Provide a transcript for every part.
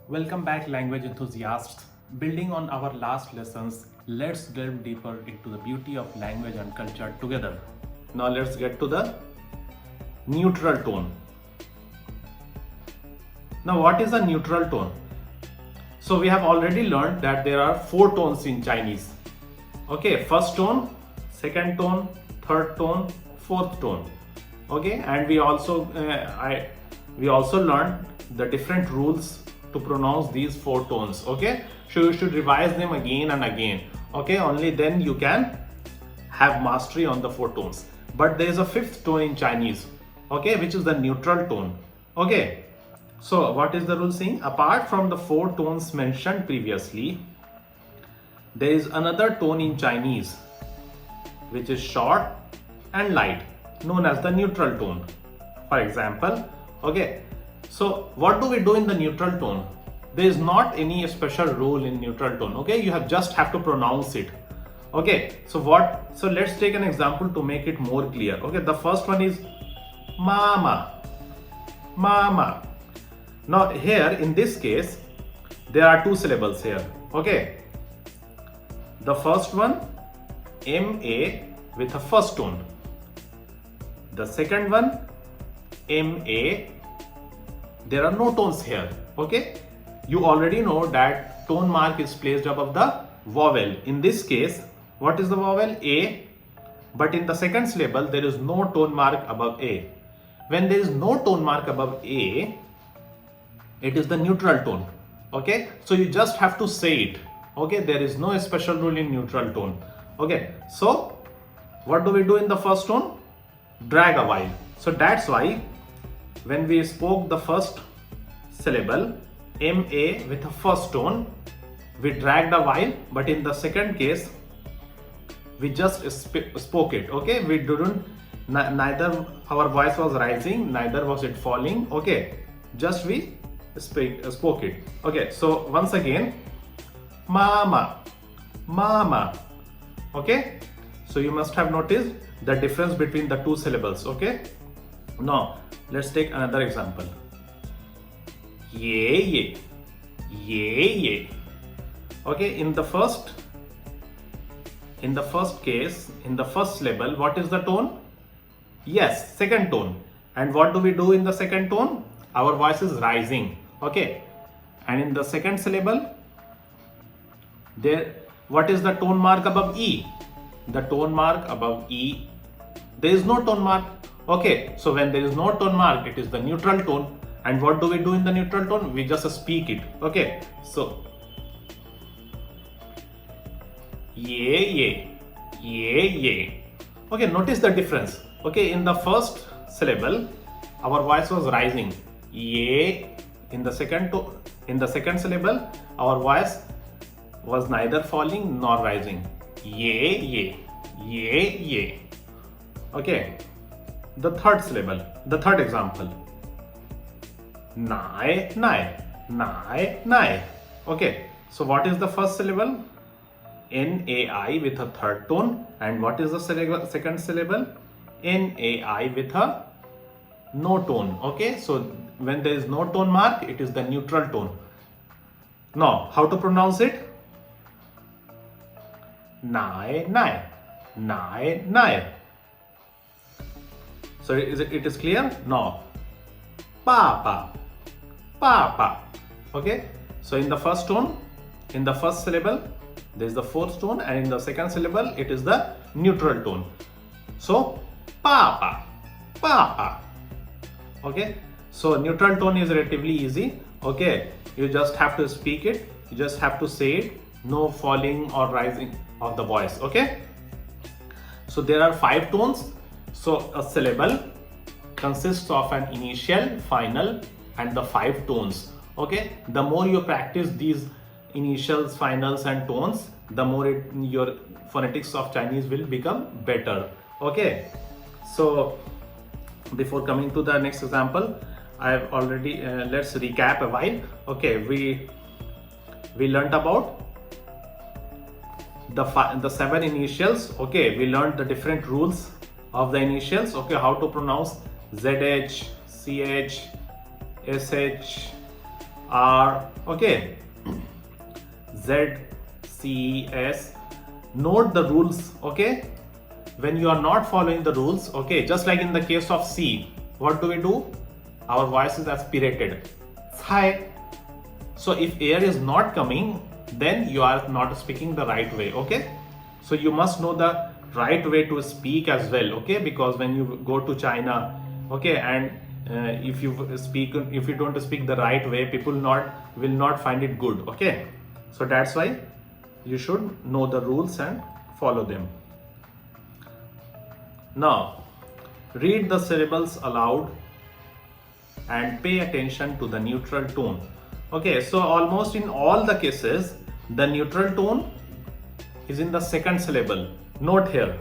Welcome back, language enthusiasts. Building on our last lessons, let's delve deeper into the beauty of language and culture together. Now let's get to the neutral tone. Now what is a neutral tone? So we have already learned that there are 4 tones in Chinese. Okay, first tone, second tone, third tone, fourth tone. Okay, and we also learned the different rules to pronounce these 4 tones. Okay, so you should revise them again and again. Okay, only then you can have mastery on the 4 tones. But there is a 5th tone in Chinese, okay, which is the neutral tone. Okay, so what is the rule saying? Apart from the 4 tones mentioned previously, there is another tone in Chinese which is short and light, known as the neutral tone. For example, okay, so what do we do in the neutral tone? There is not any special rule in neutral tone. Okay, you just have to pronounce it. Okay, so let's take an example to make it more clear. Okay, the first one is mama, mama. Now here in this case there are 2 syllables here. Okay, the first one MA with a first tone, the second one MA. There are no tones here. Okay, you already know that tone mark is placed above the vowel. In this case, what is the vowel? A. But in the second syllable there is no tone mark above A. When there is no tone mark above A, it is the neutral tone. Okay, so you just have to say it. Okay, there is no special rule in neutral tone. Okay, so what do we do in the first tone? Drag a vowel. So that's why when we spoke the first syllable MA with a first tone, we dragged a vowel, but in the second case we just spoke it. Okay, we didn't, neither our voice was rising, neither was it falling. Okay, just we spoke it. Okay, so once again, mama, mama. Okay, so you must have noticed the difference between the 2 syllables. Okay, now let's take another example. Ye ye, ye ye. Okay, in the first case, in the first syllable, what is the tone? Yes, second tone. And what do we do in the second tone? Our voice is rising. Okay, and in the second syllable, what is the tone mark above E? The tone mark above E, there is no tone mark. Okay, so when there is no tone mark, it is the neutral tone. And what do we do in the neutral tone? We just speak it. Okay, so ye ye, ye ye. Okay, notice the difference. Okay, in the first syllable our voice was rising, ye. In the second syllable our voice was neither falling nor rising, ye ye, ye ye. Okay, the third syllable, the third example, nai nai, nai nai. Okay, so what is the first syllable? NAI with a third tone. And what is the second syllable? NAI with a no tone. Okay, so when there is no tone mark, it is the neutral tone. Now how to pronounce it? Nai nai, nai nai. So it is clear? Now papa, papa. Okay, so in the first tone, in the first syllable there is the fourth tone, and in the second syllable it is the neutral tone. So papa, papa. Okay, so neutral tone is relatively easy. Okay, you just have to speak it, you just have to say it, no falling or rising of the voice. Okay, so there are 5 tones. So a syllable consists of an initial, final and the 5 tones. Okay, the more you practice these initials, finals and tones, the more your phonetics of Chinese will become better. Okay, so before coming to the next example, I've already let's recap a while. Okay, we learned about the 7 initials. Okay, we learned the different rules of the initials. Okay, how to pronounce ZH, CH, SH, R, okay, Z, C, S. Note the rules, okay? When you are not following the rules, okay, just like in the case of C, what do? Our voice is aspirated. Hi. So if air is not coming, then you are not speaking the right way, okay? So you must know the right way to speak as well, okay? Because when you go to China, okay, and if you don't speak the right way, people will not find it good, okay? So that's why you should know the rules and follow them. Now, read the syllables aloud and pay attention to the neutral tone. Okay, so almost in all the cases, the neutral tone is in the second syllable. Note here.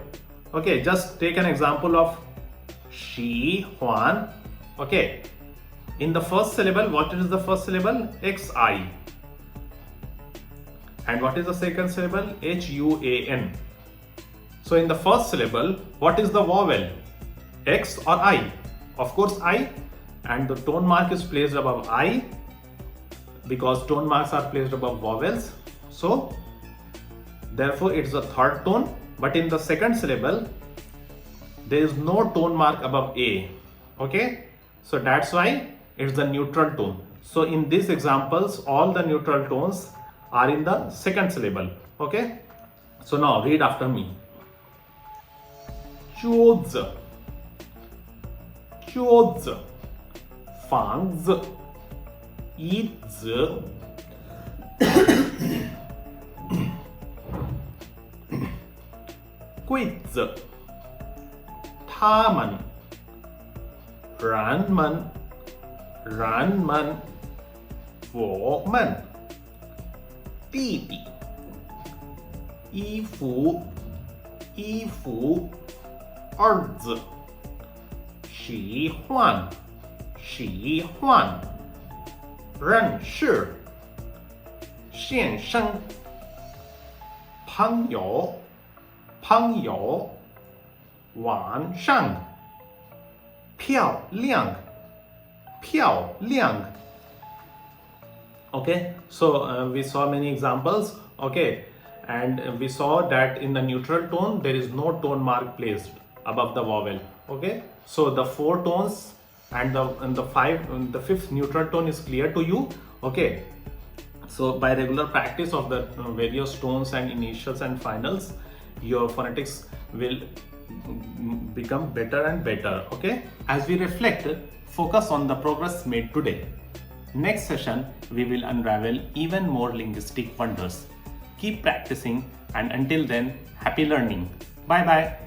Okay, just take an example of Shi Huan. Okay, in the first syllable, what is the first syllable? Xi. And what is the second syllable? Huan. So in the first syllable, what is the vowel? X or I? Of course I. And the tone mark is placed above I, because tone marks are placed above vowels. So therefore it's the third tone. But in the second syllable, there is no tone mark above A. Okay, so that's why it's the neutral tone. So in these examples, all the neutral tones are in the second syllable. Okay, so now read after me. 桌子 桌子 房子 椅子 柜子 他们 人们 人们 我们 弟弟 衣服 衣服 儿子 喜欢 喜欢 认识 先生 朋友 朋友 晚上 漂亮 漂亮 Okay, so we saw many examples, okay, and we saw that in the neutral tone there is no tone mark placed above the vowel. Okay, so the four tones and the fifth neutral tone is clear to you. Okay, so by regular practice of the various tones and initials and finals, your phonetics will become better and better. Okay, as we reflect, focus on the progress made today. Next session, we will unravel even more linguistic wonders. Keep practicing, and until then, happy learning. Bye bye.